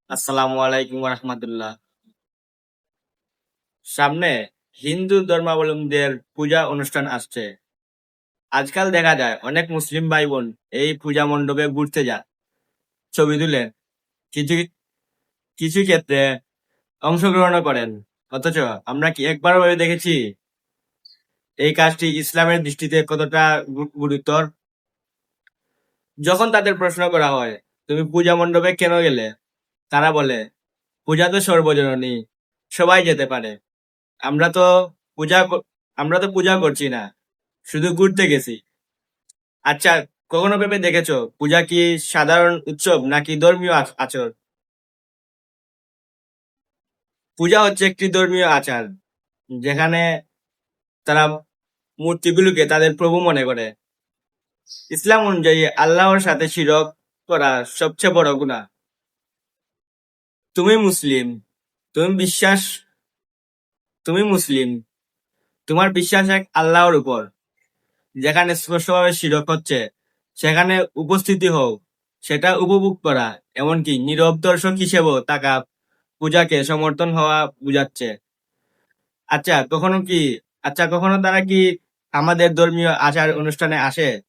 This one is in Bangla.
আসসালামু আলাইকুম রহমতুল্লাহ। সামনে হিন্দু ধর্মাবলম্বীদের পূজা অনুষ্ঠান আসছে। আজকাল দেখা যায় অনেক মুসলিম ভাই বোন এই পূজা মণ্ডপে ঘুরতে যায়, ছবি তুলে, কিছু কিছু ক্ষেত্রে অংশগ্রহণ করেন। অথচ আমরা কি একবার ভেবে দেখেছি এই কাজটি ইসলামের দৃষ্টিতে কতটা গুরুতর? যখন তাদের প্রশ্ন করা হয়, তুমি পূজা মণ্ডপে কেন গেলে, তারা বলে, পূজা তো সর্বজনীন, সবাই যেতে পারে। আমরা তো পূজা ক- আমরা তো পূজা করছি না, শুধু ঘুরতে গেছি। আচ্ছা, কখনো ভেবে দেখেছো পূজা কি সাধারণ উৎসব নাকি ধর্মীয় আচরণ? পূজা হচ্ছে একটি ধর্মীয় আচার, যেখানে তারা মূর্তিগুলোকে তাদের প্রভু মনে করে। ইসলাম অনুযায়ী আল্লাহর সাথে শিরক করা সবচেয়ে বড় গুনাহ। তুমি মুসলিম, তুমি বিশ্বাস তুমি মুসলিম, তোমার বিশ্বাস এক আল্লাহর উপর, যেখানে স্পষ্টভাবে শিরক হচ্ছে, সেখানে উপস্থিতি হও, সেটা উপভোগ করা, এমনকি নীরব দর্শক হিসেবেও তাকা পূজাকে সমর্থন হওয়া বুঝাচ্ছে। আচ্ছা কখনো কি আচ্ছা কখনো তারা কি আমাদের ধর্মীয় আচার অনুষ্ঠানে আসে?